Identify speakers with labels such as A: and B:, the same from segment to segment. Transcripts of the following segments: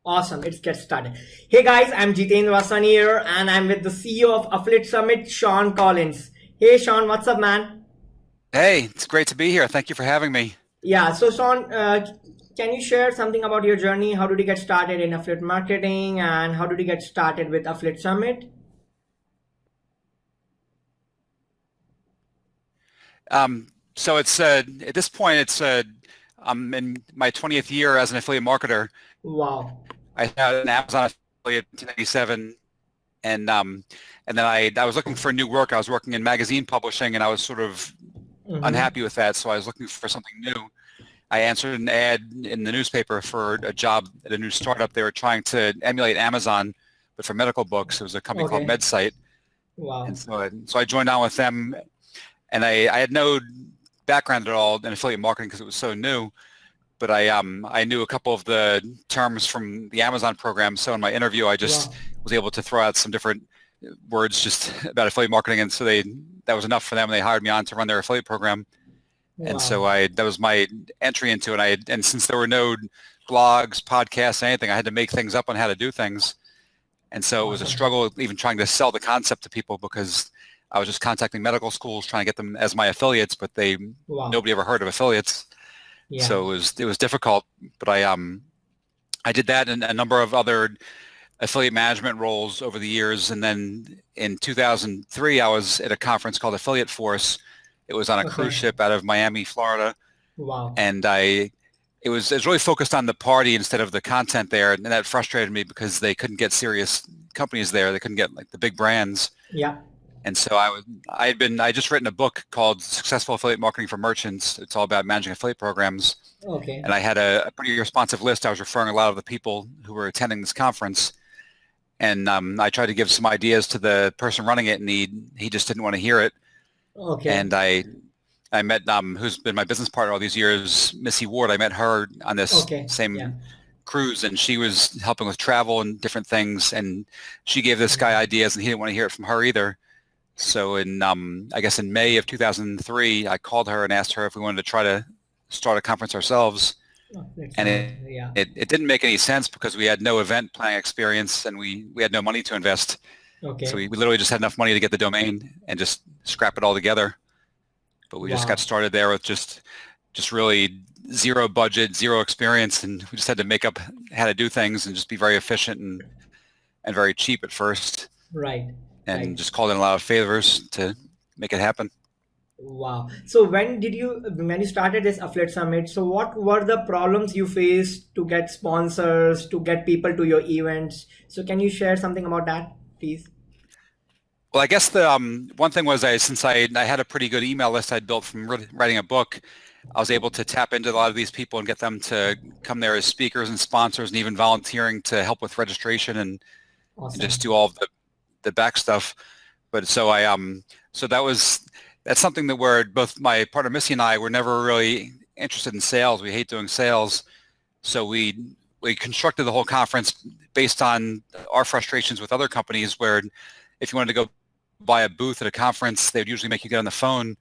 A: Awesome. Let's get started. Hey guys, I'm Jiten Vasan here and I'm with the CEO of Affiliate Summit, Shawn Collins. Hey Shawn, what's up, man?
B: Hey, it's great to be here. Thank you for having me.
A: Yeah, so Shawn, can you share something about your journey? How did you get started in affiliate marketing and how did you get started with Affiliate Summit?
B: So it's at this point, I'm in my 20th year as an affiliate marketer.
A: Wow.
B: I had an Amazon affiliate in 1997, and and then I was looking for new work. I was working in magazine publishing, and I was sort of
A: Mm-hmm.
B: unhappy with that. So I was looking for something new. I answered an ad in the newspaper for a job at a new startup. They were trying to emulate Amazon, but for medical books. It was a company called
A: Okay.
B: MedSite, and
A: Wow.
B: so I joined on with them. And I had no background at all in affiliate marketing because it was so new, but I knew a couple of the terms from the Amazon program. So in my interview, I just
A: Wow.
B: was able to throw out some different words just about affiliate marketing, and so that was enough for them. They hired me on to run their affiliate program, and so
A: Wow.
B: I that was my entry into it. And since there were no blogs, podcasts, anything, I had to make things up on how to do things. And so it was a
A: Awesome.
B: struggle even trying to sell the concept to people because I was just contacting medical schools trying to get them as my affiliates, but
A: Wow.
B: nobody ever heard of affiliates.
A: Yeah.
B: So it was difficult, but I did that and a number of other affiliate management roles over the years. And then in 2003, I was at a conference called Affiliate Force. It was on a cruise
A: Okay.
B: ship out of Miami, Florida,
A: Wow.
B: and it was really focused on the party instead of the content there, and that frustrated me because they couldn't get serious companies there. They couldn't get like the big brands.
A: Yeah.
B: And so I just written a book called Successful Affiliate Marketing for Merchants. It's all about managing affiliate programs.
A: Okay.
B: And I had a pretty responsive list. I was referring a lot of the people who were attending this conference. And I tried to give some ideas to the person running it, and he just didn't want to hear it.
A: Okay.
B: And I met who's been my business partner all these years, Missy Ward. I met her on this
A: Okay. Yeah.
B: same cruise, and she was helping with travel and different things. And she gave this guy
A: Wow.
B: ideas, and he didn't want to hear it from her either. So I guess in May of 2003, I called her and asked her if we wanted to try to start a conference ourselves.
A: Oh, that's
B: And
A: amazing.
B: it,
A: Yeah.
B: it, it didn't make any sense because we had no event planning experience and we had no money to invest. So we
A: Okay.
B: literally just had enough money to get the domain and just scrap it all together. But we just got
A: Wow.
B: started there with just really zero budget, zero experience, and we just had to make up how to do things and just be very efficient and very cheap at first,
A: Right.
B: and
A: Right.
B: just called in a lot of favors to make it happen.
A: Wow. So when you started this affiliate summit, so what were the problems you faced to get sponsors, to get people to your events? So can you share something about that, please?
B: Well, I guess the one thing was since I had a pretty good email list I'd built from writing a book, I was able to tap into a lot of these people and get them to come there as speakers and sponsors and even volunteering to help with registration and just
A: Awesome.
B: do all of the back stuff. But so that's something that where both my partner Missy and I were never really interested in sales. We hate doing sales. So we constructed the whole conference based on our frustrations with other companies where if you wanted to go buy a booth at a conference, they would usually make you get on the phone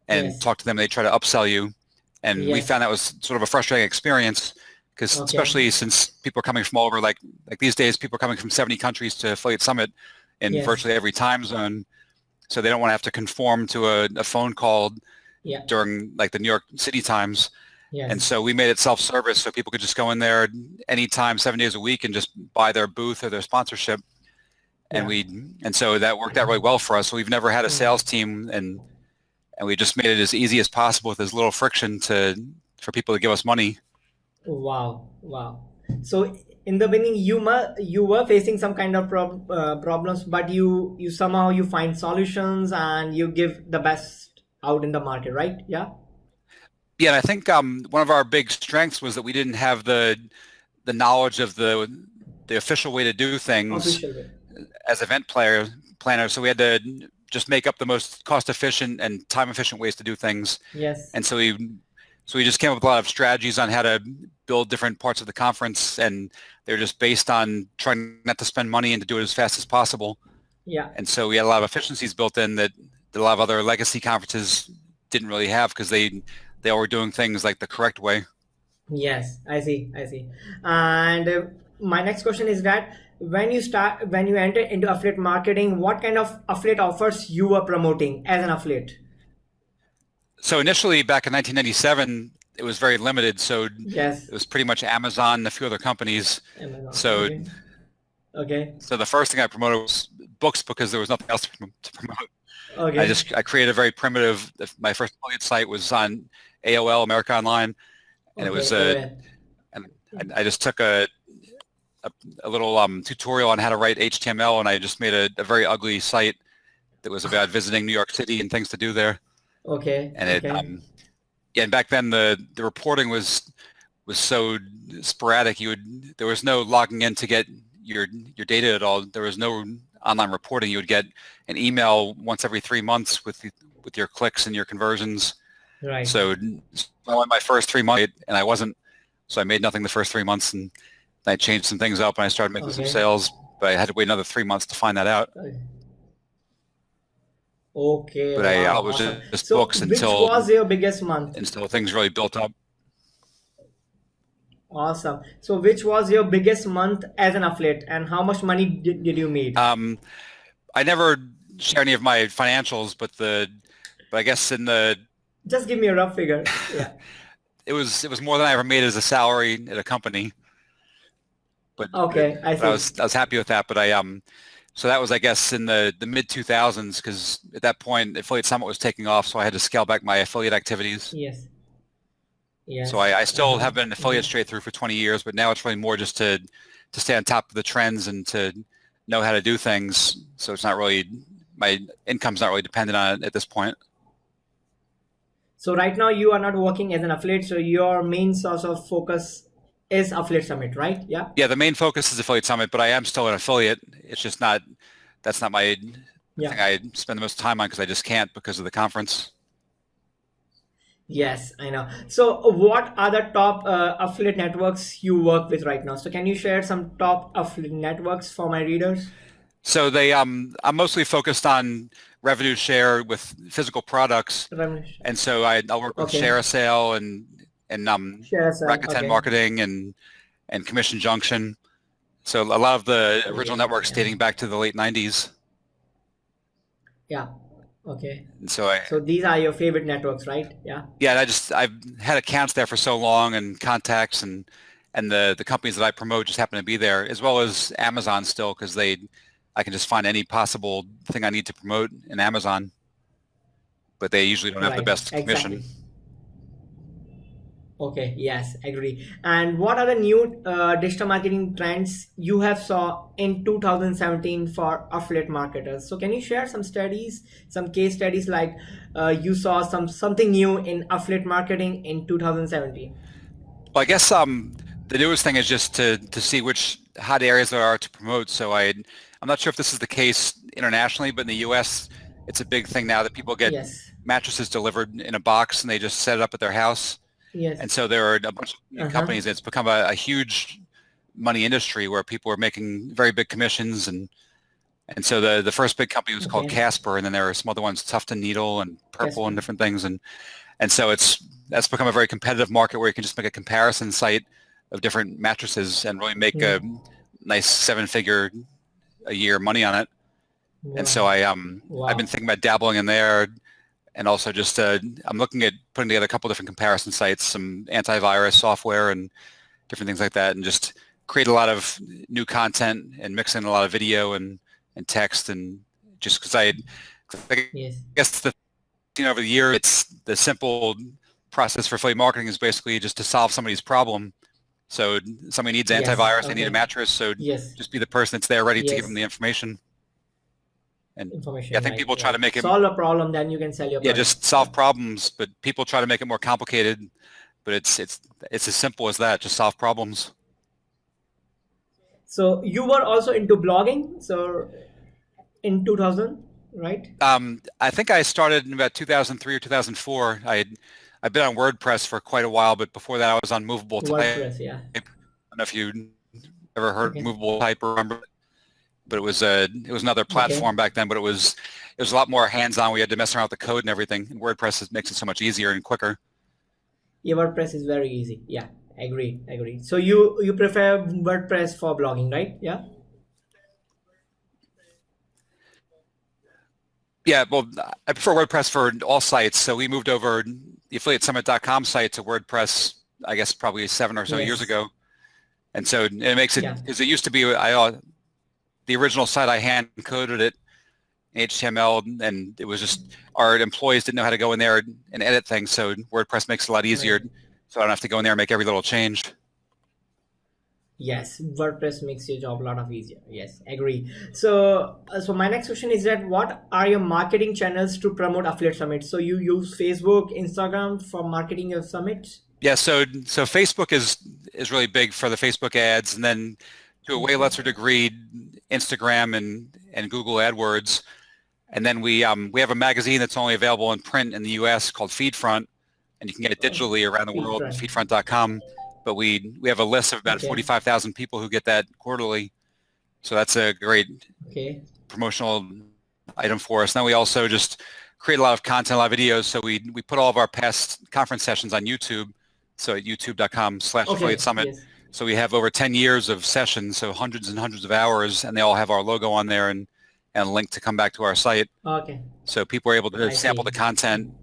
B: and
A: Yes.
B: talk to them. They try to upsell you. And we
A: Yes.
B: found that was sort of a frustrating experience because
A: Okay.
B: especially since people are coming from all over, like these days, people are coming from 70 countries to Affiliate Summit in
A: Yes.
B: virtually every time zone. So they don't want to have to conform to a phone call
A: Yeah.
B: during like the New York City times. And
A: Yes.
B: so we made it self-service so people could just go in there anytime, 7 days a week and just buy their booth or their sponsorship. And
A: Yeah.
B: so that worked out really well for us. So we've never had a
A: Mm.
B: sales team, and we just made it as easy as possible with as little friction for people to give us money.
A: Wow. Wow. So in the beginning, you were facing some kind of problems, but you somehow you find solutions and you give the best out in the market, right? Yeah.
B: Yeah, and I think one of our big strengths was that we didn't have the knowledge of the official way to do things
A: Official way.
B: as planners. So we had to just make up the most cost efficient and time efficient ways to do things.
A: Yes.
B: And so we just came up with a lot of strategies on how to build different parts of the conference, and they're just based on trying not to spend money and to do it as fast as possible.
A: Yeah.
B: And so we had a lot of efficiencies built in that a lot of other legacy conferences didn't really have because they all were doing things like the correct way.
A: Yes. I see. I see. And my next question is that when you enter into affiliate marketing, what kind of affiliate offers you were promoting as an affiliate?
B: So initially back in 1997, it was very limited. So it
A: Yes,
B: was pretty much Amazon and a few other companies.
A: Amazon.
B: So
A: Okay. Okay.
B: so the first thing I promoted was books because there was nothing else to promote.
A: Okay.
B: I created a very primitive. My first affiliate site was on AOL, America Online, and it was
A: Okay. Well,
B: and I just took a little tutorial on how to write HTML, and I just made a very ugly site that was about visiting New York City and things to do there.
A: okay.
B: And it
A: Okay.
B: yeah, and back then the reporting was so sporadic. There was no logging in to get your data at all. There was no online reporting. You would get an email once every 3 months with your clicks and your conversions.
A: Right.
B: So I went my first 3 months and I wasn't, so I made nothing the first 3 months, and I changed some things up and I started making some
A: Okay.
B: sales, but I had to wait another 3 months to find that out.
A: Okay.
B: But
A: Wow.
B: I was
A: Awesome.
B: just
A: So,
B: books
A: which was your biggest month?
B: until things really built up.
A: Awesome. So, which was your biggest month as an affiliate, and how much money did you make?
B: I never share any of my financials, but I guess in the
A: Just give me a rough figure. Yeah.
B: it was more than I ever made as a salary at a company. But
A: Okay, I
B: but I
A: see.
B: was happy with that. But so that was, I guess, in the mid 2000s, because at that point Affiliate Summit was taking off, so I had to scale back my affiliate activities.
A: Yes.
B: So
A: Yes.
B: I still have been an affiliate straight through for 20 years, but now it's really more just to stay on top of the trends and to know how to do things. So it's not really, my income's not really dependent on it at this point.
A: So right now you are not working as an affiliate, so your main source of focus is Affiliate Summit, right? Yeah.
B: Yeah, the main focus is Affiliate Summit, but I am still an affiliate. It's just not, that's not my thing
A: Yeah.
B: I spend the most time on, because I just can't because of the conference.
A: Yes, I know. So what are the top affiliate networks you work with right now? So can you share some top affiliate networks for my readers?
B: So I'm mostly focused on revenue share with physical products,
A: Ramesh.
B: and so I'll work with
A: Okay.
B: Share a Sale and
A: Share us.
B: Rakuten
A: Okay.
B: Marketing and Commission Junction. So a lot of the original
A: Okay.
B: networks dating back to the late 90s.
A: Yeah. Okay.
B: And so
A: So these are your favorite networks, right? Yeah.
B: yeah, and I've had accounts there for so long, and contacts, and the companies that I promote just happen to be there, as well as Amazon still, because I can just find any possible thing I need to promote in Amazon, but they usually don't have the
A: Right.
B: best commission.
A: Exactly. Okay, yes, agree. And what are the new digital marketing trends you have saw in 2017 for affiliate marketers? So can you share some studies, some case studies, like you saw something new in affiliate marketing in 2017?
B: Well, I guess the newest thing is just to see which hot areas there are to promote. So I'm not sure if this is the case internationally, but in the US, it's a big thing now that people get
A: Yes,
B: mattresses delivered in a box and they just set it up at their house.
A: yes,
B: And so there are a bunch of new companies. It's become a huge money industry where people are making very big commissions, and so the first big company was called
A: okay,
B: Casper, and then there are some other ones, Tuft and Needle and Purple and
A: Casper,
B: different things, and so that's become a very competitive market where you can just make a comparison site of different mattresses and really make
A: yeah,
B: a nice 7-figure a year money on it. And so
A: wow,
B: I've been
A: wow,
B: thinking about dabbling in there. And also just I'm looking at putting together a couple different comparison sites, some antivirus software and different things like that, and just create a lot of new content and mix in a lot of video and text, and just because I
A: yes,
B: guess over the year, it's the simple process for affiliate marketing is basically just to solve somebody's problem. So somebody needs
A: yes,
B: antivirus, they need a
A: okay,
B: mattress, so
A: yes,
B: just be the person that's there ready to give them
A: yes,
B: the information. And yeah, I
A: information,
B: think
A: right,
B: people try to
A: right.
B: make it,
A: Solve a problem, then you can sell your
B: yeah,
A: product.
B: just solve problems, but people try to make it more complicated. But it's as simple as that. Just solve problems.
A: So you were also into blogging, so in 2000, right?
B: I think I started in about 2003 or 2004. I've been on WordPress for quite a while, but before that I was on Movable Type.
A: WordPress, yeah.
B: I don't know if you ever heard
A: Okay,
B: Movable Type or remember, but it was another
A: okay.
B: platform back then. But it was a lot more hands-on. We had to mess around with the code and everything. And WordPress makes it so much easier and quicker.
A: Yeah, WordPress is very easy. Yeah, Agree. So you prefer WordPress for blogging, right? Yeah.
B: Yeah, well, I prefer WordPress for all sites. So we moved over the affiliatesummit.com site to WordPress, I guess probably 7 or so years
A: Yes.
B: ago. And so it makes it,
A: Yeah.
B: because it used to be, the original site, I hand coded it in HTML, and it was just, our employees didn't know how to go in there and edit things. So WordPress makes it a lot easier.
A: Right.
B: So I don't have to go in there and make every little change.
A: Yes, WordPress makes your job a lot of easier. Yes, agree. So my next question is that what are your marketing channels to promote Affiliate Summit? So you use Facebook, Instagram for marketing your summit?
B: Yeah, so Facebook is really big for the Facebook ads, and then to a way
A: Okay.
B: lesser degree, Instagram and Google AdWords. And then we have a magazine that's only available in print in the U.S. called Feedfront, and you can get it
A: Oh,
B: digitally around the world,
A: Feedfront.
B: feedfront.com. But we have a list of about
A: Okay.
B: 45,000 people who get that quarterly. So that's a great
A: Okay.
B: promotional item for us. Then we also just create a lot of content, a lot of videos. So we put all of our past conference sessions on YouTube. So at youtube.com/affiliate
A: Okay.
B: summit.
A: Yes.
B: So we have over 10 years of sessions, so hundreds and hundreds of hours, and they all have our logo on there and a link to come back to our site.
A: Okay.
B: So people are able to
A: I
B: sample the
A: see.
B: content.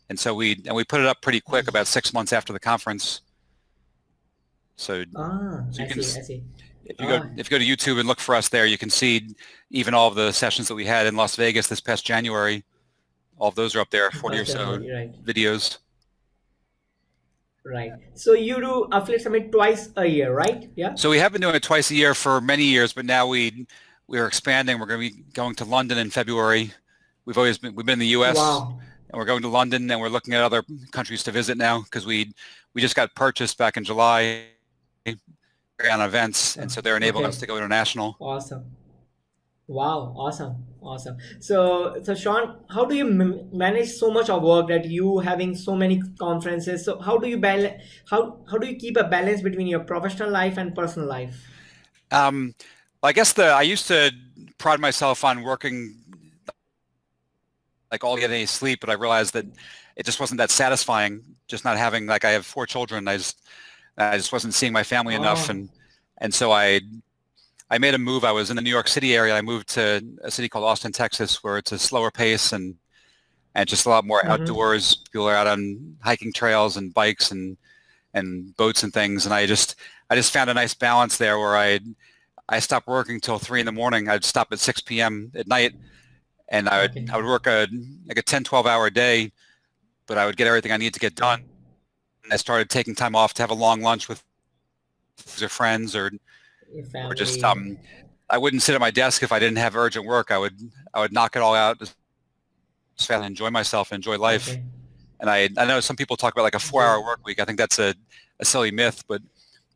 B: And so we put it up pretty quick, about 6 months after the conference. So so
A: I
B: you can,
A: see. I see.
B: if you go
A: Ah,
B: if you go to YouTube and look for us there, you can see even all of the sessions that we had in Las Vegas this past January. All of those are up there, 40 or
A: past
B: so
A: January, right.
B: videos.
A: Right. So you do Affiliate Summit twice a year, right? Yeah.
B: So we have been doing it twice a year for many years, but now we're expanding. We're going to be going to London in February. We've been in the U.S.
A: Wow.
B: and we're going to London, and we're looking at other countries to visit now because we just got purchased back in July on events, and so they're enabling us
A: Okay.
B: to go international.
A: Awesome. Wow. Awesome. Awesome. So Shawn, how do you manage so much of work that you having so many conferences? So how do you balance? How do you keep a balance between your professional life and personal life?
B: Um, I guess I used to pride myself on working like all get any sleep, but I realized that it just wasn't that satisfying. Just not having, like, I have 4 children. I just wasn't seeing my family enough,
A: Oh.
B: and so I made a move. I was in the New York City area. I moved to a city called Austin, Texas, where it's a slower pace and just a lot more
A: Mm-hmm.
B: outdoors. People are out on hiking trails and bikes and boats and things. And I just found a nice balance there where I stopped working till 3 in the morning. I'd stop at 6 p.m. at night, and
A: Okay.
B: I would work like a 10, 12-hour day, but I would get everything I need to get done.
A: Okay.
B: And I started taking time off to have a long lunch with friends,
A: Your
B: or just
A: family.
B: I wouldn't sit at my desk if I didn't have urgent work. I would knock it all out as fast and enjoy myself, enjoy life.
A: Okay.
B: And I know some people talk about like a 4 hour work week. I think that's a silly myth, but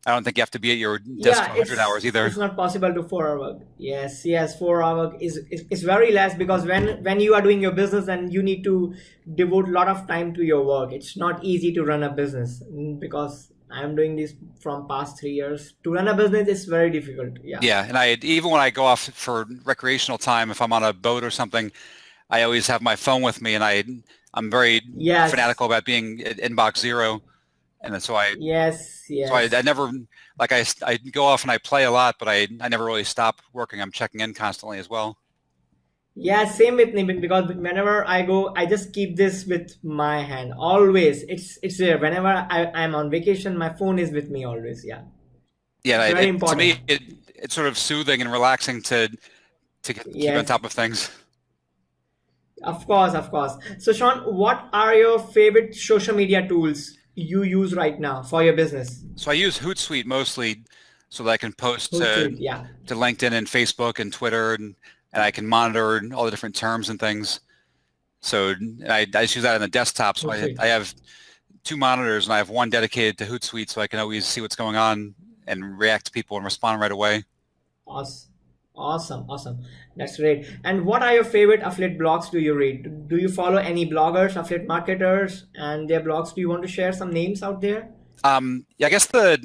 B: I don't think you have to be at your desk
A: Yeah,
B: for 100 hours either.
A: it's not possible to 4 hour work. Yes, 4 hour work is very less because when you are doing your business and you need to devote a lot of time to your work, it's not easy to run a business. Because I'm doing this from past 3 years. To run a business is very difficult. Yeah.
B: Yeah, and even when I go off for recreational time, if I'm on a boat or something, I always have my phone with me, and I'm very
A: Yes.
B: fanatical about being at inbox zero, and then
A: Yes.
B: I
A: Yes.
B: never, like, I go off and I play a lot, but I never really stop working. I'm checking in constantly as well.
A: Yeah, same with me because whenever I go, I just keep this with my hand always. It's there. Whenever I'm on vacation, my phone is with me always. Yeah,
B: Yeah,
A: it's very
B: to
A: important.
B: me it's sort of soothing and relaxing to keep on
A: Yes,
B: top of things.
A: of course. So Sean, what are your favorite social media tools you use right now for your business?
B: So I use Hootsuite mostly so that I can post
A: Hootsuite, yeah.
B: to LinkedIn and Facebook and Twitter, and I can monitor all the different terms and things. So I just use that on the desktop. So
A: Hootsuite.
B: I have 2 monitors, and I have one dedicated to Hootsuite, so I can always see what's going on and react to people and respond right away.
A: Awesome. Awesome. That's great. And what are your favorite affiliate blogs do you read? Do you follow any bloggers, affiliate marketers, and their blogs? Do you want to share some names out there?
B: Yeah, I guess the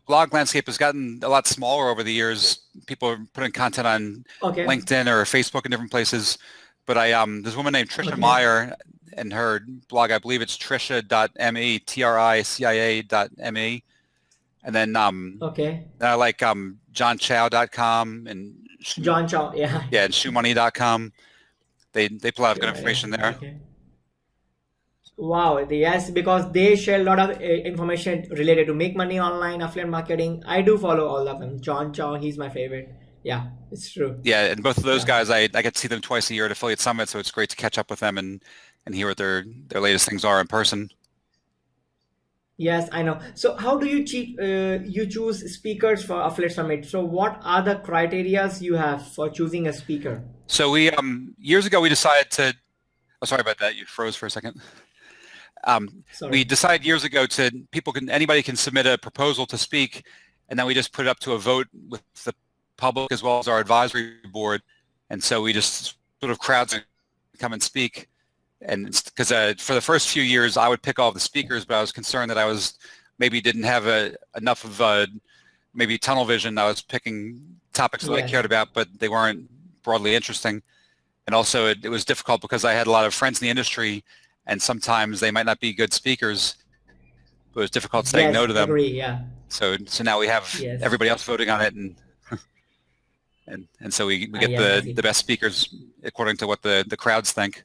B: blog landscape has gotten a lot smaller over the years. People are putting content on
A: Okay.
B: LinkedIn or Facebook and different places. But there's a woman named Trisha
A: Okay.
B: Meyer, and her blog, I believe it's trisha.me, tricia.me, And then
A: Okay.
B: I like johnchow.com and
A: John Chow. Yeah.
B: yeah, and shoemoney.com. They put a lot of good
A: Sure.
B: information there.
A: Okay. Wow, yes, because they share a lot of information related to make money online, affiliate marketing. I do follow all of them. John Chow, he's my favorite. Yeah, it's true.
B: Yeah, and both of those
A: Yeah.
B: guys, I get to see them twice a year at Affiliate Summit, so it's great to catch up with them and hear what their latest things are in person.
A: Yes, I know. So, how do you choose speakers for Affiliate Summit? So, what are the criterias you have for choosing a speaker?
B: So we years ago we decided to. Oh, sorry about that. You froze for a second. We
A: Sorry.
B: decided years ago to anybody can submit a proposal to speak, and then we just put it up to a vote with the public as well as our advisory board, and so we just sort of crowds come and speak. And because for the first few years I would pick all the speakers, but I was concerned that I was maybe didn't have enough of maybe tunnel vision. I was picking topics that I
A: Yes.
B: cared about, but they weren't broadly interesting. And also it was difficult because I had a lot of friends in the industry, and sometimes they might not be good speakers. But it was difficult saying no
A: Yes,
B: to them.
A: agree. Yeah.
B: So now we have
A: Yes.
B: everybody else voting on it, and so we get
A: Yes, I
B: the
A: see.
B: best speakers according to what the crowds think.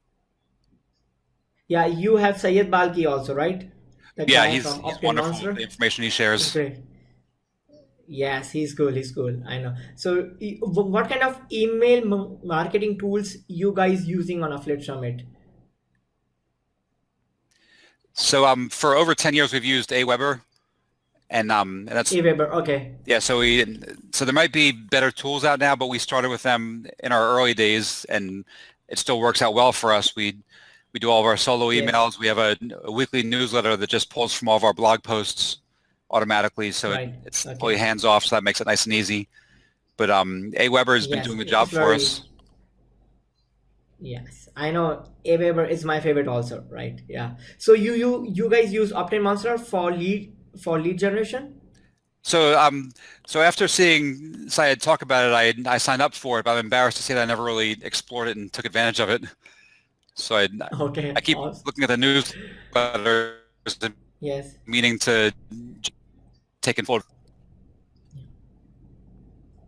A: Yeah, you have Sayed Balki also, right? The
B: Yeah,
A: guy
B: he's
A: from
B: he's
A: Optin
B: wonderful. The
A: Monster.
B: information he shares.
A: Great. Yes, he's cool. He's cool. I know. So, what kind of email marketing tools you guys using on Affiliate Summit?
B: So for over 10 years we've used Aweber, and that's
A: Aweber. Okay.
B: yeah. So there might be better tools out now, but we started with them in our early days, and it still works out well for us. We do all of our solo
A: Yes.
B: emails. We have a weekly newsletter that just pulls from all of our blog posts automatically, so
A: Right.
B: it's fully
A: Okay.
B: hands off, so that makes it nice and easy. But Aweber has been
A: Yes.
B: doing the
A: It's
B: job for
A: very.
B: us.
A: Yes. I know. Aweber is my favorite also. Right. Yeah. So you guys use Optin Monster for lead generation?
B: So so after seeing Syed talk about it, I signed up for it, but I'm embarrassed to say that I never really explored it and took advantage of it. So I
A: Okay.
B: keep
A: Awesome.
B: looking at the newsletters and
A: Yes.
B: meaning to take it forward.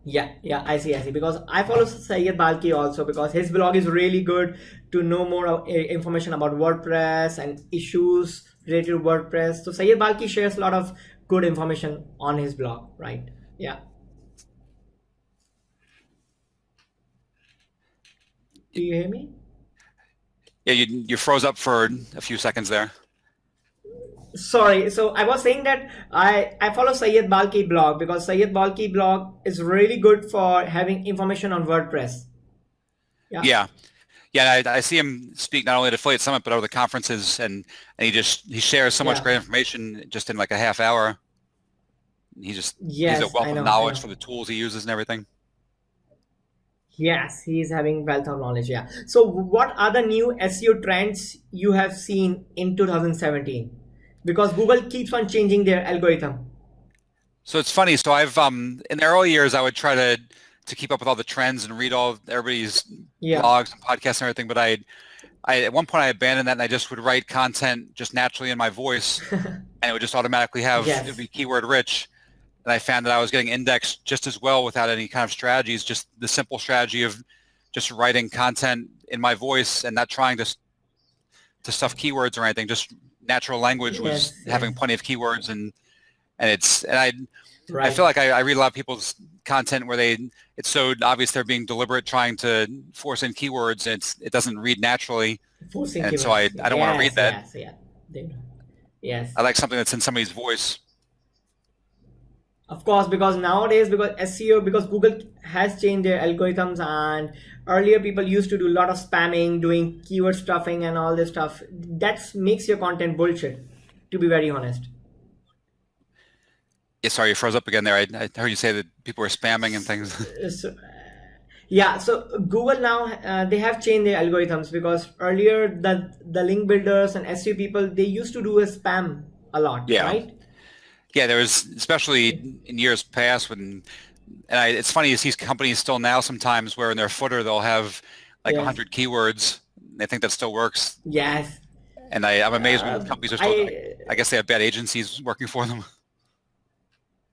A: Yeah, yeah, I see. Because I follow Sayed Balki also because his blog is really good to know more information about WordPress and issues related to WordPress. So Sayed Balki shares a lot of good information on his blog, right? Yeah. Do you hear me?
B: Yeah, you froze up for a few seconds there.
A: Sorry. So I was saying that I follow Sayed Balki blog because Sayed Balki blog is really good for having information on WordPress. Yeah.
B: Yeah. Yeah, I see him speak not only at Affiliate Summit but other conferences, and he shares so much
A: Yeah.
B: great information just in like a half hour. He's a
A: Yes,
B: wealth
A: I
B: of
A: know. I
B: knowledge
A: know.
B: for the tools he uses and everything.
A: Yes, he's having wealth of knowledge. Yeah. So, what are the new SEO trends you have seen in 2017? Because Google keeps on changing their algorithm.
B: So it's funny. So I've in the early years I would try to keep up with all the trends and read all everybody's
A: Yeah.
B: blogs and podcasts and everything, but I at one point I abandoned that and I just would write content just naturally in my voice, and it would just automatically it would
A: Yes.
B: be keyword rich. And I found that I was getting indexed just as well without any kind of strategies, just the simple strategy of just writing content in my voice and not trying to stuff keywords or anything. Just natural language was
A: Yes.
B: having
A: Yes.
B: plenty of keywords, and I feel
A: Right.
B: like I read a lot of people's content where it's so obvious they're being deliberate trying to force in keywords, and it doesn't read naturally,
A: Forcing
B: and so
A: keywords.
B: I don't want to read
A: Yes.
B: that.
A: Yes. Yeah. They do. Yes.
B: I like something that's in somebody's voice.
A: Of course, because nowadays, because SEO, because Google has changed their algorithms, and earlier people used to do a lot of spamming, doing keyword stuffing, and all this stuff. That makes your content bullshit, to be very honest.
B: Yeah, sorry, you froze up again there. I heard you say that people were spamming and things.
A: So, yeah, so Google now they have changed their algorithms because earlier the link builders and SEO people they used to do a spam a lot,
B: Yeah,
A: right?
B: yeah. There was, especially in years past, it's funny you see companies still now sometimes where in their footer they'll have like
A: Yes,
B: 100 keywords. They think that still works,
A: yes.
B: and I'm amazed when companies are still.
A: I
B: I guess they have bad agencies working for them.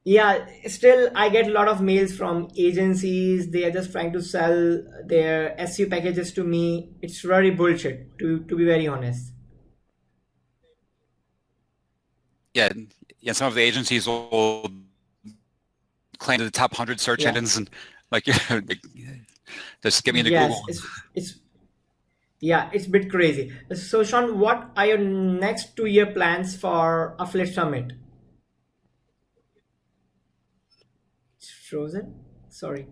A: Yeah, still I get a lot of mails from agencies. They are just trying to sell their SU packages to me. It's very bullshit, to be very honest.
B: Yeah, yeah. Some of the agencies will claim to the top 100 search
A: Yeah.
B: engines and like, just get me into Google.
A: Yes, it's yeah, it's a bit crazy. So Sean, what are your next 2 year plans for Affiliate Summit? It's frozen? Sorry.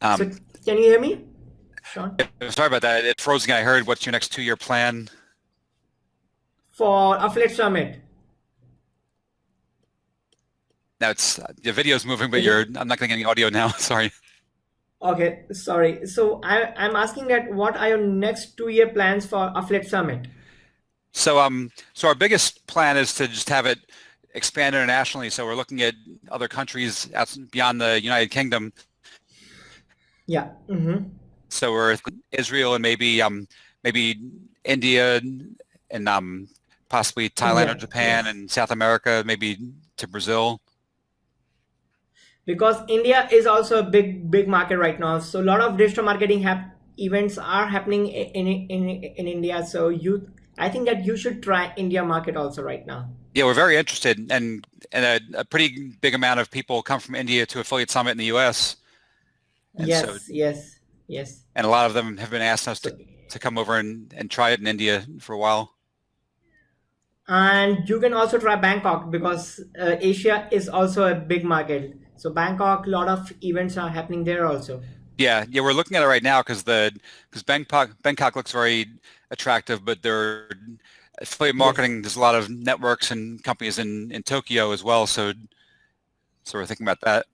A: So
B: Um,
A: can you hear me, Sean?
B: Sorry about that. It froze again. I heard what's your next 2-year plan.
A: For Affiliate Summit.
B: Now it's the video's moving, but
A: Is it
B: I'm not getting any audio now. Sorry.
A: okay, sorry. So I'm asking that what are your next 2 year plans for Affiliate Summit?
B: So our biggest plan is to just have it expand internationally. So we're looking at other countries beyond the United Kingdom.
A: Yeah. Mm-hmm.
B: So we're Israel and maybe India and possibly Thailand or
A: India.
B: Japan
A: Yes.
B: and South America, maybe to Brazil.
A: Because India is also a big market right now. So a lot of digital marketing events are happening in India. So I think that you should try India market also right now.
B: Yeah, we're very interested, and a pretty big amount of people come from India to Affiliate Summit in the U.S. And so
A: Yes, yes, yes.
B: and a lot of them have been asking us
A: So
B: to come over and try it in India for a while.
A: and you can also try Bangkok because Asia is also a big market. So Bangkok, a lot of events are happening there also.
B: Yeah, we're looking at it right now because Bangkok looks very attractive, but their affiliate
A: Yes.
B: marketing, there's a lot of networks and companies in Tokyo as well. So we're thinking about that.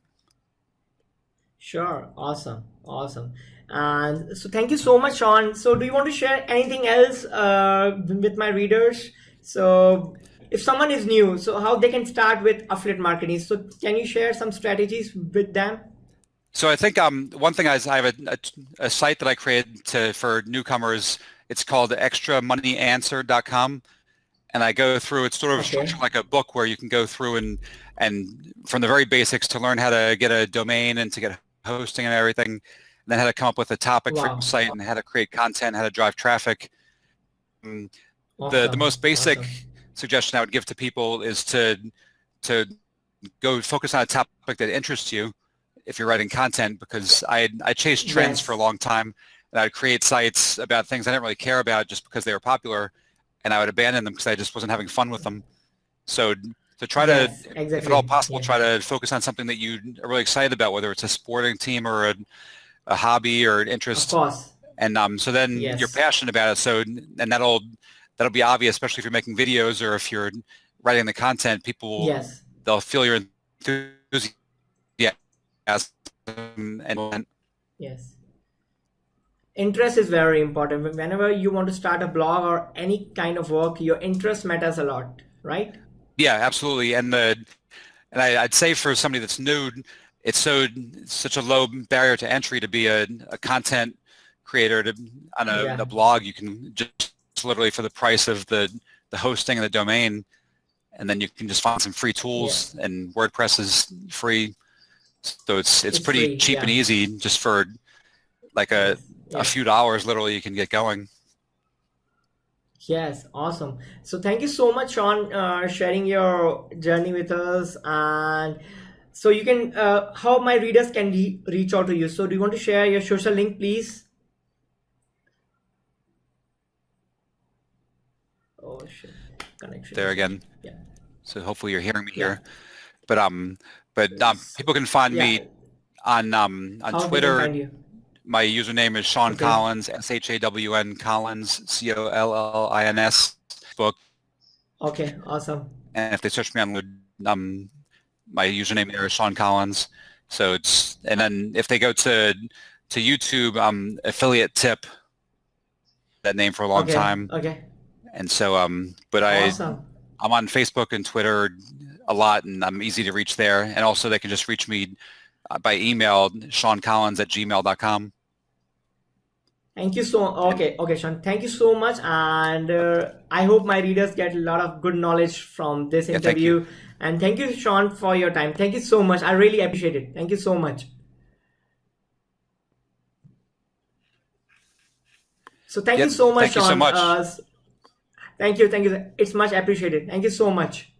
A: Sure. Awesome. Awesome. And so thank you so much, Sean. So do you want to share anything else with my readers? So if someone is new, so how they can start with affiliate marketing. So can you share some strategies with them?
B: So I think one thing is I have a site that I created for newcomers. It's called extramoneyanswer.com. And I go through, it's sort of structured
A: Okay.
B: like a book where you can go through and from the very basics to learn how to get a domain and to get hosting and everything, and then how to come up with a topic for your
A: Wow.
B: site and how to create content, how to drive traffic. Um, the
A: Awesome.
B: most basic
A: Awesome.
B: suggestion I would give to people is to go focus on a topic that interests you if you're writing content, because I chased trends for a
A: Yes.
B: long time, and I'd create sites about things I didn't really care about just because they were popular, and I would abandon them because I just wasn't having fun with them. So to try to,
A: Yes.
B: if at all
A: Exactly.
B: possible,
A: Yeah.
B: try to focus on something that you are really excited about, whether it's a sporting team or a hobby or an
A: Of
B: interest,
A: course.
B: and so then you're
A: Yes.
B: passionate about it. So and that'll be obvious, especially if you're making videos or if you're writing the content.
A: Yes.
B: They'll feel your enthusiasm and
A: Yes. Interest is very important. Whenever you want to start a blog or any kind of work, your interest matters a lot, right?
B: yeah, absolutely. And I'd say for somebody that's new, it's such a low barrier to entry to be a content creator on a
A: Yeah.
B: blog. You can just literally for the price of the hosting and the domain, and then you can just find some free
A: Yeah.
B: tools, and WordPress is free. So it's
A: It's
B: pretty
A: free.
B: cheap and
A: Yeah.
B: easy just for like
A: Yes.
B: a
A: Yes.
B: few dollars literally you can get going.
A: Yes. Awesome. So thank you so much, Sean, sharing your journey with us. And so you can, how my readers can reach out to you. So do you want to share your social link, please? Oh shit. Connection
B: There
A: issue.
B: again.
A: Yeah.
B: So hopefully you're hearing me
A: Yeah.
B: here. But people can find me
A: Yeah.
B: on
A: How they can
B: Twitter.
A: find you?
B: My username is Shawn
A: Okay.
B: Collins, SHAWN Collins, COLLINS. Book,
A: Okay. Awesome.
B: and if they search me on my username there is Shawn Collins. So and then if they go to YouTube, affiliate tip, that name for a long
A: Okay.
B: time.
A: Okay.
B: And so but
A: Awesome.
B: I'm on Facebook and Twitter a lot, and I'm easy to reach there. And also they can just reach me by email, ShawnCollins@gmail.com.
A: Thank you so
B: And
A: okay, Sean. Thank you so much, and I hope my readers get a lot of good knowledge from this
B: yeah, thank you.
A: interview. And thank you, Sean, for your time. Thank you so much. I really appreciate it. Thank you so much. So thank
B: Yeah,
A: you so much,
B: thank you so
A: Sean.
B: much.
A: Thank you, thank you. It's much appreciated. Thank you so much.